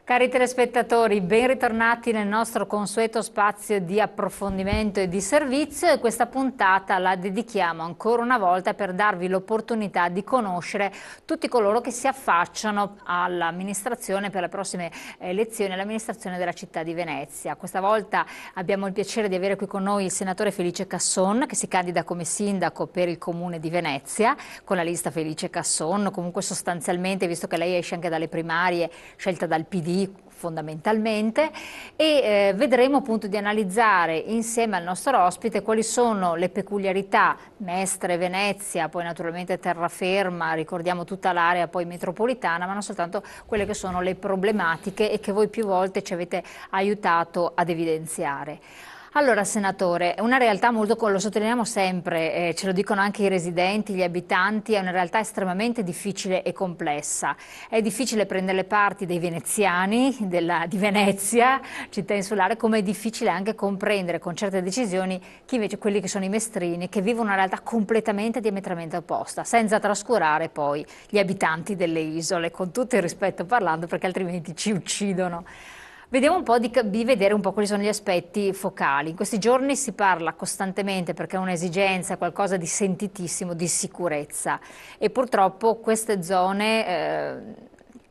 Cari telespettatori, ben ritornati nel nostro consueto spazio di approfondimento e di servizio, e questa puntata la dedichiamo ancora una volta per darvi l'opportunità di conoscere tutti coloro che si affacciano all'amministrazione per le prossime elezioni, all'amministrazione della città di Venezia. Questa volta abbiamo il piacere di avere qui con noi il senatore Felice Casson, che si candida come sindaco per il comune di Venezia con la lista Felice Casson. Comunque sostanzialmente, visto che lei esce anche dalle primarie, scelta dal PD fondamentalmente, e vedremo appunto di analizzare insieme al nostro ospite quali sono le peculiarità Mestre, Venezia, poi naturalmente terraferma, ricordiamo tutta l'area poi metropolitana, ma non soltanto quelle che sono le problematiche e che voi più volte ci avete aiutato ad evidenziare. Allora, senatore, è una realtà molto, lo sottolineiamo sempre, ce lo dicono anche i residenti, gli abitanti, è una realtà estremamente difficile e complessa. È difficile prendere le parti dei veneziani, di Venezia, città insulare, come è difficile anche comprendere con certe decisioni chi invece quelli che sono i mestrini, che vivono una realtà completamente diametralmente opposta, senza trascurare poi gli abitanti delle isole, con tutto il rispetto parlando, perché altrimenti ci uccidono. Vediamo un po' di vedere un po' quali sono gli aspetti focali. In questi giorni si parla costantemente, perché è un'esigenza, qualcosa di sentitissimo, di sicurezza, e purtroppo queste zone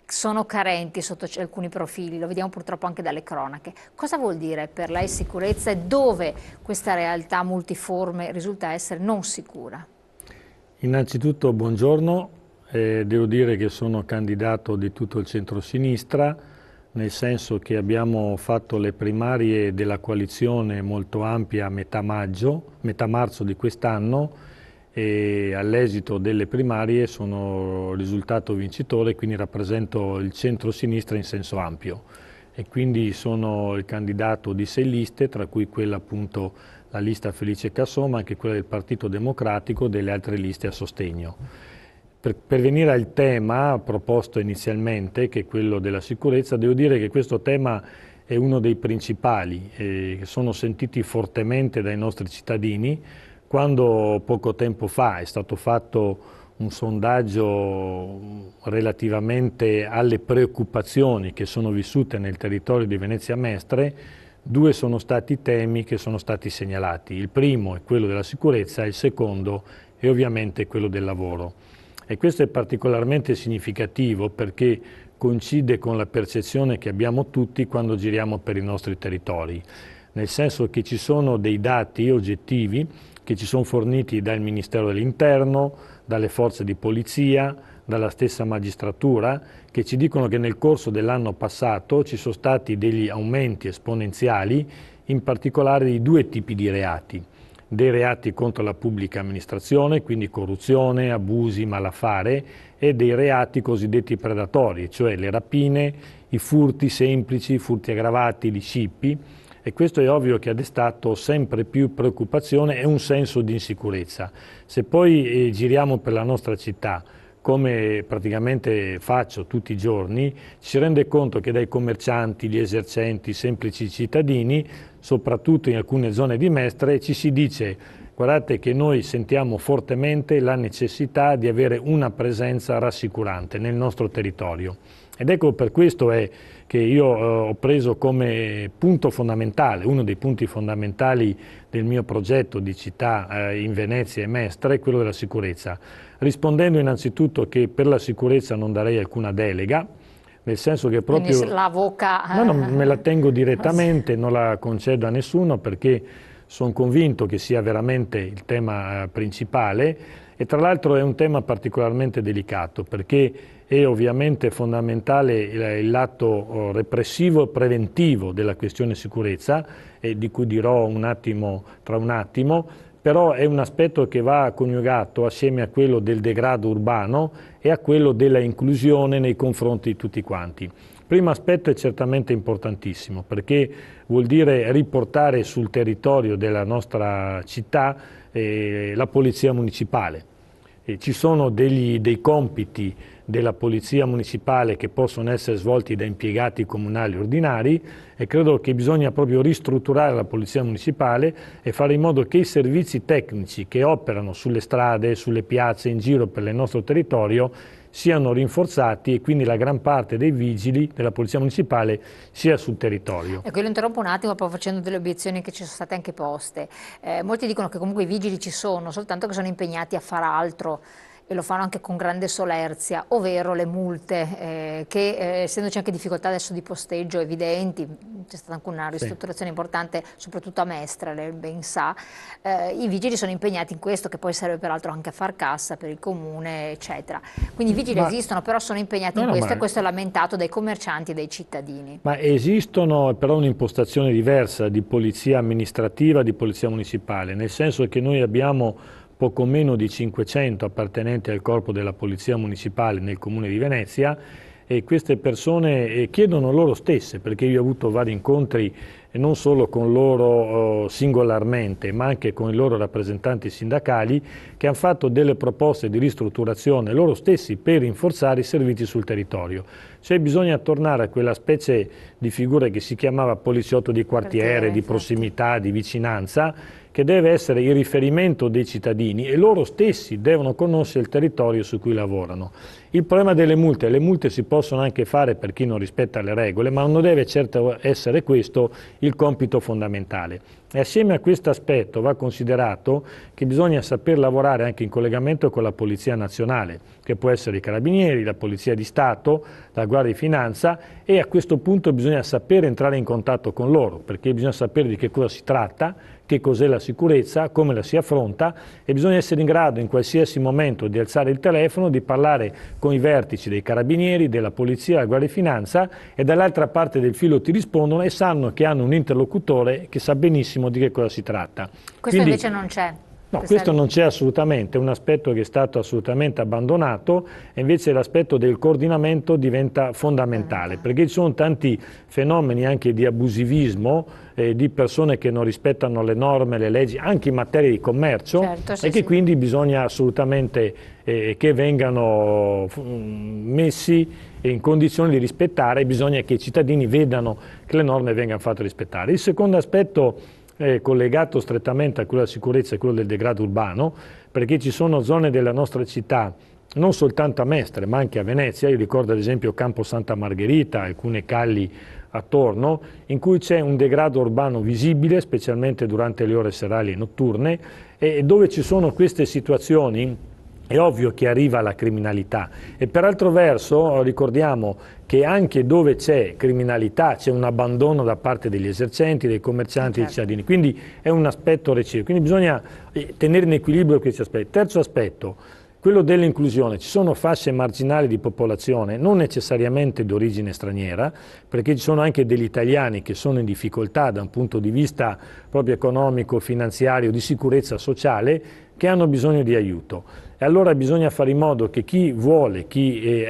sono carenti sotto alcuni profili, lo vediamo purtroppo anche dalle cronache. Cosa vuol dire per lei sicurezza e dove questa realtà multiforme risulta essere non sicura? Innanzitutto buongiorno, devo dire che sono candidato di tutto il centro-sinistra, nel senso che abbiamo fatto le primarie della coalizione molto ampia a metà marzo di quest'anno, e all'esito delle primarie sono risultato vincitore, quindi rappresento il centro-sinistra in senso ampio, e quindi sono il candidato di 6 liste, tra cui quella appunto la lista Felice Casson, ma anche quella del Partito Democratico, delle altre liste a sostegno. Per venire al tema proposto inizialmente, che è quello della sicurezza, devo dire che questo tema è uno dei principali, che sono sentiti fortemente dai nostri cittadini. Quando poco tempo fa è stato fatto un sondaggio relativamente alle preoccupazioni che sono vissute nel territorio di Venezia Mestre, 2 sono stati i temi che sono stati segnalati. Il primo è quello della sicurezza, il secondo è ovviamente quello del lavoro. E questo è particolarmente significativo perché coincide con la percezione che abbiamo tutti quando giriamo per i nostri territori, nel senso che ci sono dei dati oggettivi che ci sono forniti dal Ministero dell'Interno, dalle forze di polizia, dalla stessa magistratura, che ci dicono che nel corso dell'anno passato ci sono stati degli aumenti esponenziali, in particolare di 2 tipi di reati. Dei reati contro la pubblica amministrazione, quindi corruzione, abusi, malaffare, e dei reati cosiddetti predatori, cioè le rapine, i furti semplici, i furti aggravati, gli scippi, e questo è ovvio che ha destato sempre più preoccupazione e un senso di insicurezza. Se poi giriamo per la nostra città, come praticamente faccio tutti i giorni, ci si rende conto che dai commercianti, gli esercenti, i semplici cittadini, soprattutto in alcune zone di Mestre, ci si dice: guardate che noi sentiamo fortemente la necessità di avere una presenza rassicurante nel nostro territorio. Ed ecco, per questo è che io ho preso come punto fondamentale, uno dei punti fondamentali del mio progetto di città in Venezia e Mestre, quello della sicurezza, rispondendo innanzitutto che per la sicurezza non darei alcuna delega, nel senso che proprio... Quindi l'avoca... No, no, me la tengo direttamente, non la concedo a nessuno, perché sono convinto che sia veramente il tema principale, e tra l'altro è un tema particolarmente delicato, perché è ovviamente fondamentale il lato repressivo e preventivo della questione sicurezza, e di cui dirò tra un attimo, però è un aspetto che va coniugato assieme a quello del degrado urbano e a quello della inclusione nei confronti di tutti quanti. Il primo aspetto è certamente importantissimo, perché vuol dire riportare sul territorio della nostra città la polizia municipale. Ci sono dei compiti della polizia municipale che possono essere svolti da impiegati comunali ordinari, e credo che bisogna proprio ristrutturare la polizia municipale e fare in modo che i servizi tecnici che operano sulle strade, sulle piazze, in giro per il nostro territorio siano rinforzati e quindi la gran parte dei vigili della Polizia Municipale sia sul territorio. Ecco, io lo interrompo un attimo proprio facendo delle obiezioni che ci sono state anche poste. Molti dicono che comunque i vigili ci sono, soltanto che sono impegnati a far altro e lo fanno anche con grande solerzia, ovvero le multe che essendoci anche difficoltà adesso di posteggio evidenti, c'è stata anche una ristrutturazione importante soprattutto a Mestre, lei ben sa, i vigili sono impegnati in questo che poi serve peraltro anche a far cassa per il comune eccetera, quindi i vigili esistono però sono impegnati in questo e questo è lamentato dai commercianti e dai cittadini. Ma esistono però un'impostazione diversa di polizia amministrativa, di polizia municipale, nel senso che noi abbiamo poco meno di 500 appartenenti al corpo della Polizia Municipale nel Comune di Venezia e queste persone chiedono loro stesse, perché io ho avuto vari incontri non solo con loro singolarmente, ma anche con i loro rappresentanti sindacali che hanno fatto delle proposte di ristrutturazione loro stessi per rinforzare i servizi sul territorio. Cioè bisogna tornare a quella specie di figura che si chiamava poliziotto di quartiere, di prossimità, di vicinanza, che deve essere il riferimento dei cittadini e loro stessi devono conoscere il territorio su cui lavorano. Il problema delle multe, le multe si possono anche fare per chi non rispetta le regole, ma non deve certo essere questo il compito fondamentale. E assieme a questo aspetto va considerato che bisogna saper lavorare anche in collegamento con la Polizia Nazionale, che può essere i Carabinieri, la Polizia di Stato, la Guardia di Finanza e a questo punto bisogna sapere entrare in contatto con loro, perché bisogna sapere di che cosa si tratta, che cos'è la sicurezza, come la si affronta e bisogna essere in grado in qualsiasi momento di alzare il telefono, di parlare con i vertici dei Carabinieri, della Polizia, della Guardia di Finanza e dall'altra parte del filo ti rispondono e sanno che hanno un interlocutore che sa benissimo di che cosa si tratta. Questo invece non c'è. No, questo non c'è assolutamente, è un aspetto che è stato assolutamente abbandonato e invece l'aspetto del coordinamento diventa fondamentale, perché ci sono tanti fenomeni anche di abusivismo, di persone che non rispettano le norme, le leggi, anche in materia di commercio e che quindi bisogna assolutamente che vengano messi in condizioni di rispettare e bisogna che i cittadini vedano che le norme vengano fatte rispettare. Il secondo aspetto collegato strettamente a quello della sicurezza e quello del degrado urbano, perché ci sono zone della nostra città, non soltanto a Mestre ma anche a Venezia, io ricordo ad esempio Campo Santa Margherita, alcune calli attorno, in cui c'è un degrado urbano visibile, specialmente durante le ore serali e notturne, e dove ci sono queste situazioni è ovvio che arriva la criminalità e per altro verso ricordiamo che anche dove c'è criminalità c'è un abbandono da parte degli esercenti, dei commercianti, dei cittadini, quindi è un aspetto reciproco, quindi bisogna tenere in equilibrio questi aspetti. Terzo aspetto, quello dell'inclusione, ci sono fasce marginali di popolazione, non necessariamente di origine straniera, perché ci sono anche degli italiani che sono in difficoltà da un punto di vista proprio economico, finanziario, di sicurezza sociale, che hanno bisogno di aiuto. E allora bisogna fare in modo che chi vuole, chi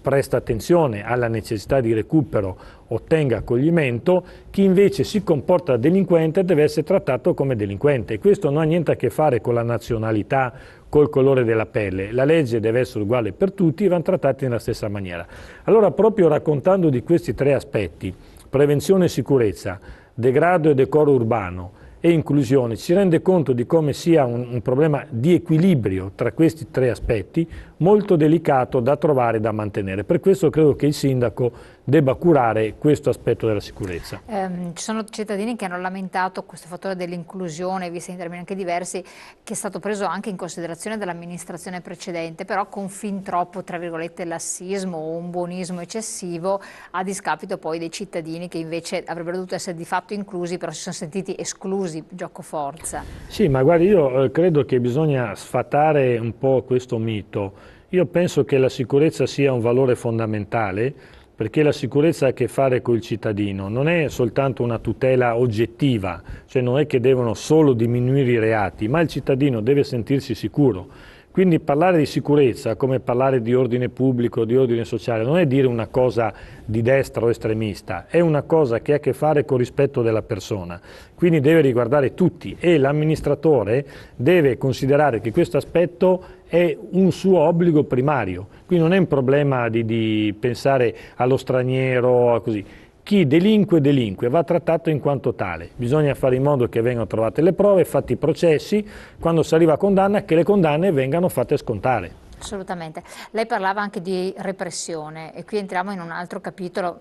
presta attenzione alla necessità di recupero ottenga accoglimento, chi invece si comporta da delinquente deve essere trattato come delinquente. E questo non ha niente a che fare con la nazionalità, col colore della pelle. La legge deve essere uguale per tutti e vanno trattati nella stessa maniera. Allora proprio raccontando di questi tre aspetti, prevenzione e sicurezza, degrado e decoro urbano, e inclusione, ci rende conto di come sia un problema di equilibrio tra questi tre aspetti molto delicato da trovare e da mantenere. Per questo credo che il sindaco debba curare questo aspetto della sicurezza. Ci sono cittadini che hanno lamentato questo fattore dell'inclusione, visto in termini anche diversi, che è stato preso anche in considerazione dall'amministrazione precedente, però con fin troppo, tra virgolette, lassismo o un buonismo eccessivo, a discapito poi dei cittadini che invece avrebbero dovuto essere di fatto inclusi, però si sono sentiti esclusi, gioco forza. Sì, ma guardi, io credo che bisogna sfatare un po' questo mito. Io penso che la sicurezza sia un valore fondamentale, perché la sicurezza ha a che fare col cittadino, non è soltanto una tutela oggettiva, cioè non è che devono solo diminuire i reati, ma il cittadino deve sentirsi sicuro. Quindi parlare di sicurezza, come parlare di ordine pubblico, di ordine sociale, non è dire una cosa di destra o estremista, è una cosa che ha a che fare con il rispetto della persona. Quindi deve riguardare tutti e l'amministratore deve considerare che questo aspetto è un suo obbligo primario. Quindi non è un problema di pensare allo straniero, così. Chi delinque, va trattato in quanto tale. Bisogna fare in modo che vengano trovate le prove, fatti i processi, quando si arriva a condanna, che le condanne vengano fatte scontare. Assolutamente. Lei parlava anche di repressione e qui entriamo in un altro capitolo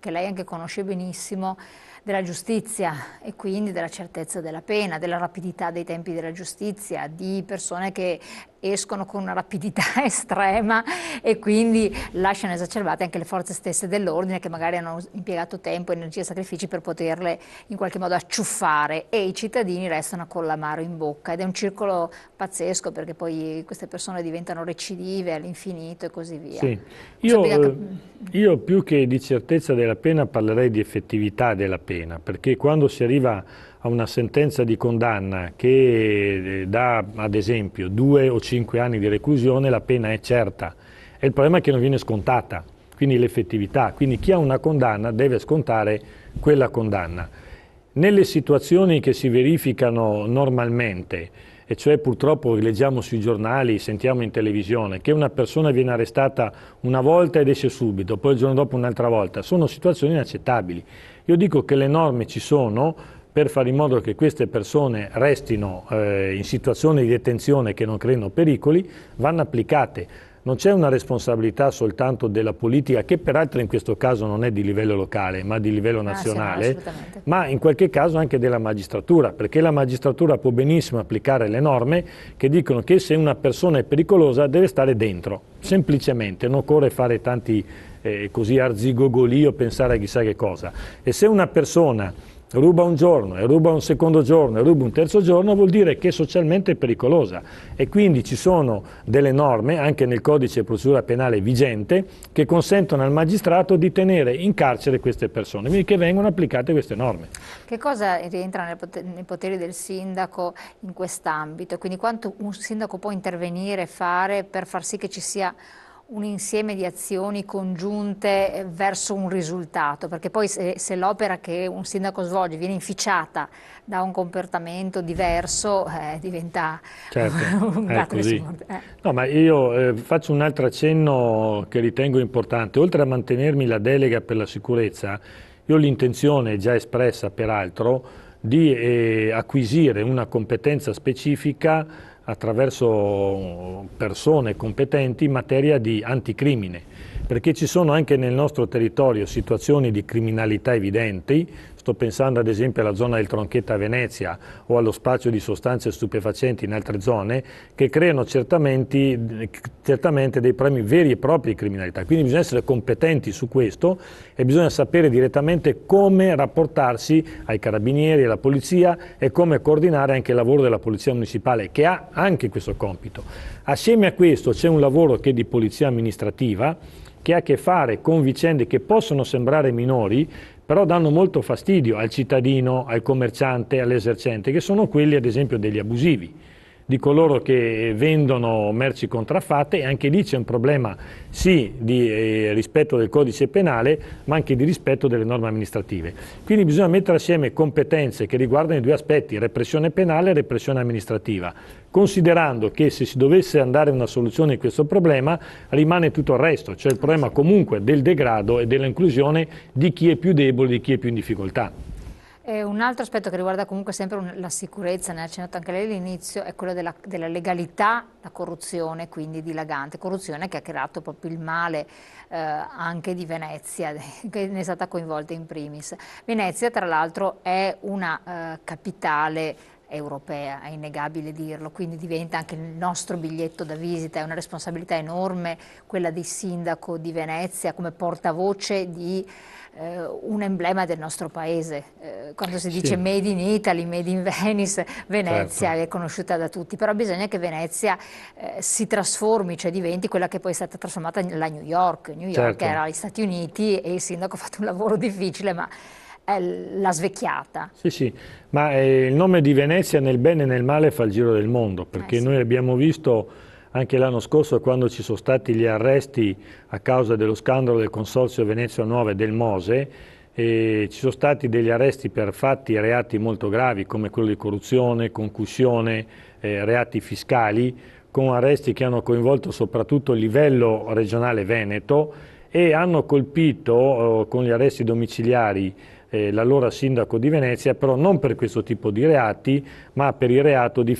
che lei anche conosce benissimo, della giustizia e quindi della certezza della pena, della rapidità dei tempi della giustizia, di persone che escono con una rapidità estrema e quindi lasciano esacerbate anche le forze stesse dell'ordine che magari hanno impiegato tempo, energie e sacrifici per poterle in qualche modo acciuffare e i cittadini restano con l'amaro in bocca ed è un circolo pazzesco perché poi queste persone diventano recidive all'infinito e così via. Sì. Io più che di certezza della pena parlerei di effettività della pena, perché quando si arriva a una sentenza di condanna che dà ad esempio 2 o 5 anni di reclusione, la pena è certa e il problema è che non viene scontata, quindi l'effettività, quindi chi ha una condanna deve scontare quella condanna. Nelle situazioni che si verificano normalmente, e cioè purtroppo leggiamo sui giornali, sentiamo in televisione, che una persona viene arrestata una volta ed esce subito, poi il giorno dopo un'altra volta, sono situazioni inaccettabili. Io dico che le norme ci sono per fare in modo che queste persone restino in situazioni di detenzione che non creino pericoli, vanno applicate. Non c'è una responsabilità soltanto della politica, che peraltro in questo caso non è di livello locale, ma di livello nazionale, ma in qualche caso anche della magistratura, perché la magistratura può benissimo applicare le norme che dicono che se una persona è pericolosa deve stare dentro, semplicemente, non occorre fare tanti così arzigogoli o pensare a chissà che cosa. E se una persona ruba un giorno, e ruba un secondo giorno, e ruba un terzo giorno, vuol dire che è socialmente pericolosa e quindi ci sono delle norme, anche nel codice di procedura penale vigente, che consentono al magistrato di tenere in carcere queste persone, quindi che vengono applicate queste norme. Che cosa rientra nei poteri del sindaco in quest'ambito? Quindi quanto un sindaco può intervenire e fare per far sì che ci sia un insieme di azioni congiunte verso un risultato, perché poi se l'opera che un sindaco svolge viene inficiata da un comportamento diverso diventa un gatto così. No, ma io faccio un altro accenno che ritengo importante. Oltre a mantenermi la delega per la sicurezza, io ho l'intenzione, già espressa peraltro, di acquisire una competenza specifica attraverso persone competenti in materia di anticrimine, perché ci sono anche nel nostro territorio situazioni di criminalità evidenti. Sto pensando ad esempio alla zona del Tronchetta a Venezia o allo spaccio di sostanze stupefacenti in altre zone che creano certamente dei problemi veri e propri di criminalità. Quindi bisogna essere competenti su questo e bisogna sapere direttamente come rapportarsi ai carabinieri, alla polizia e come coordinare anche il lavoro della polizia municipale che ha anche questo compito. Assieme a questo c'è un lavoro che è di polizia amministrativa che ha a che fare con vicende che possono sembrare minori, però danno molto fastidio al cittadino, al commerciante, all'esercente, che sono quelli ad esempio degli abusivi, di coloro che vendono merci contraffatte, e anche lì c'è un problema sì di rispetto del codice penale, ma anche di rispetto delle norme amministrative. Quindi bisogna mettere assieme competenze che riguardano i due aspetti, repressione penale e repressione amministrativa, considerando che se si dovesse andare a una soluzione di questo problema rimane tutto il resto, cioè il problema comunque del degrado e dell'inclusione di chi è più debole, di chi è più in difficoltà. Un altro aspetto che riguarda comunque sempre la sicurezza, ne ha accennato anche lei all'inizio, è quello della legalità, la corruzione quindi dilagante, corruzione che ha creato proprio il male anche di Venezia, che ne è stata coinvolta in primis. Venezia tra l'altro è una capitale europea, è innegabile dirlo, quindi diventa anche il nostro biglietto da visita, è una responsabilità enorme quella di sindaco di Venezia come portavoce di un emblema del nostro paese. Quando si dice Made in Italy, Made in Venice, Venezia è conosciuta da tutti, però bisogna che Venezia si trasformi, cioè diventi quella che poi è stata trasformata la New York. New York era gli Stati Uniti e il sindaco ha fatto un lavoro difficile, ma l'ha svecchiata. Sì, ma il nome di Venezia nel bene e nel male fa il giro del mondo, perché noi abbiamo visto anche l'anno scorso, quando ci sono stati gli arresti a causa dello scandalo del Consorzio Venezia Nuova e del Mose, ci sono stati degli arresti per fatti e reati molto gravi come quello di corruzione, concussione, reati fiscali, con arresti che hanno coinvolto soprattutto il livello regionale veneto e hanno colpito con gli arresti domiciliari l'allora sindaco di Venezia, però non per questo tipo di reati, ma per il reato di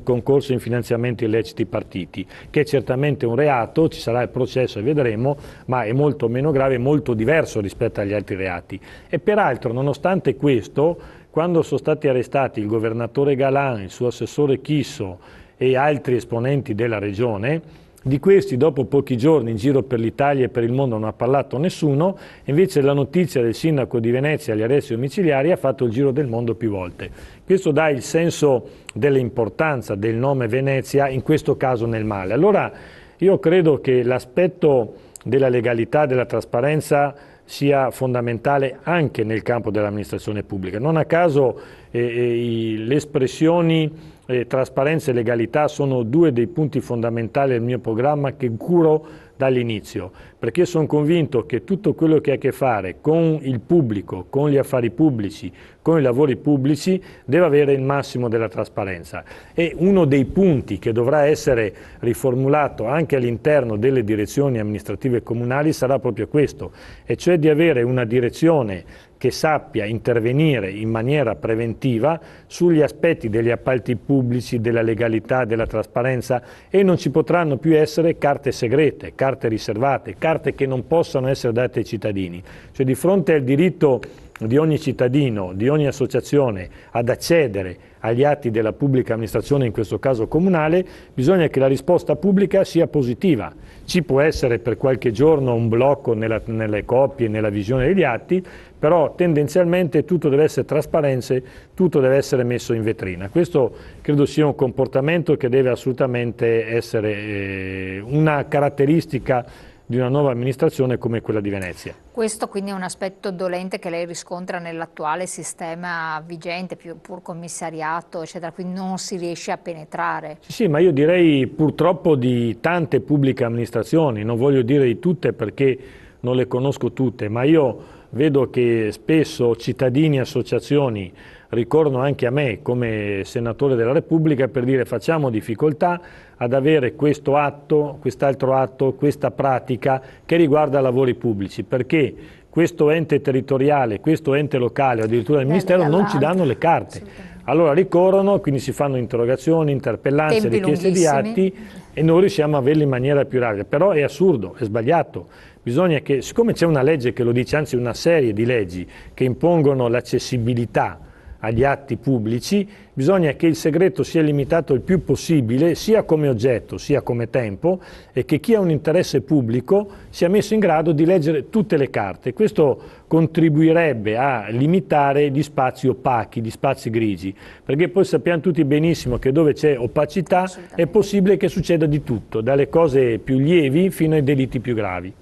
concorso in finanziamenti illeciti partiti, che è certamente un reato, ci sarà il processo e vedremo, ma è molto meno grave, molto diverso rispetto agli altri reati. E peraltro, nonostante questo, quando sono stati arrestati il governatore Galan, il suo assessore Chisso e altri esponenti della regione, di questi dopo pochi giorni in giro per l'Italia e per il mondo non ha parlato nessuno, invece la notizia del sindaco di Venezia agli arresti domiciliari ha fatto il giro del mondo più volte. Questo dà il senso dell'importanza del nome Venezia, in questo caso nel male. Allora io credo che l'aspetto della legalità, della trasparenza sia fondamentale anche nel campo dell'amministrazione pubblica. Non a caso le espressioni trasparenza e legalità sono due dei punti fondamentali del mio programma che curo dall'inizio, perché sono convinto che tutto quello che ha a che fare con il pubblico, con gli affari pubblici, con i lavori pubblici deve avere il massimo della trasparenza. E uno dei punti che dovrà essere riformulato anche all'interno delle direzioni amministrative comunali sarà proprio questo, e cioè di avere una direzione che sappia intervenire in maniera preventiva sugli aspetti degli appalti pubblici, della legalità, della trasparenza, e non ci potranno più essere carte segrete, carte riservate, carte che non possano essere date ai cittadini. Cioè di fronte al diritto di ogni cittadino, di ogni associazione ad accedere agli atti della pubblica amministrazione, in questo caso comunale, bisogna che la risposta pubblica sia positiva. Ci può essere per qualche giorno un blocco nelle copie, nella visione degli atti, però tendenzialmente tutto deve essere trasparenza, tutto deve essere messo in vetrina. Questo credo sia un comportamento che deve assolutamente essere una caratteristica di una nuova amministrazione come quella di Venezia. Questo quindi è un aspetto dolente che lei riscontra nell'attuale sistema vigente, pur commissariato, eccetera, quindi non si riesce a penetrare. Sì, ma io direi purtroppo di tante pubbliche amministrazioni, non voglio dire di tutte perché non le conosco tutte, ma io vedo che spesso cittadini e associazioni ricorrono anche a me come senatore della Repubblica per dire facciamo difficoltà ad avere questo atto, quest'altro atto, questa pratica che riguarda lavori pubblici, perché questo ente territoriale, questo ente locale, addirittura il Ministero non ci danno le carte. Allora ricorrono, quindi si fanno interrogazioni, interpellanze, richieste di atti e noi riusciamo a averli in maniera più rapida. Però è assurdo, è sbagliato. Bisogna che, siccome c'è una legge che lo dice, anzi una serie di leggi che impongono l'accessibilità agli atti pubblici, bisogna che il segreto sia limitato il più possibile, sia come oggetto, sia come tempo, e che chi ha un interesse pubblico sia messo in grado di leggere tutte le carte. Questo contribuirebbe a limitare gli spazi opachi, gli spazi grigi, perché poi sappiamo tutti benissimo che dove c'è opacità è possibile che succeda di tutto, dalle cose più lievi fino ai delitti più gravi.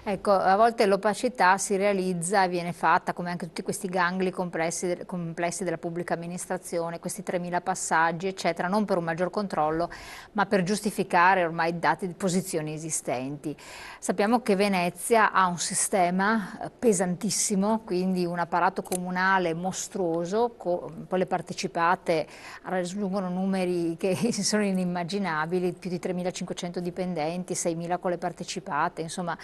Ecco, a volte l'opacità si realizza e viene fatta, come anche tutti questi gangli complessi della pubblica amministrazione, questi 3000 passaggi, eccetera, non per un maggior controllo, ma per giustificare ormai dati di posizioni esistenti. Sappiamo che Venezia ha un sistema pesantissimo, quindi un apparato comunale mostruoso, poi le partecipate raggiungono numeri che sono inimmaginabili, più di 3500 dipendenti, 6000 con le partecipate, insomma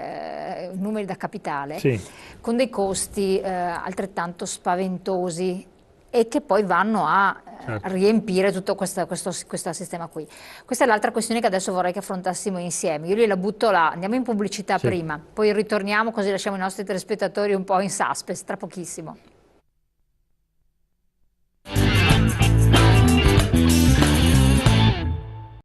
numeri da capitale, sì, con dei costi altrettanto spaventosi e che poi vanno a riempire tutto questo sistema qui. Questa è l'altra questione che adesso vorrei che affrontassimo insieme. Io gliela butto là, andiamo in pubblicità prima, poi ritorniamo così lasciamo i nostri telespettatori un po' in suspense tra pochissimo.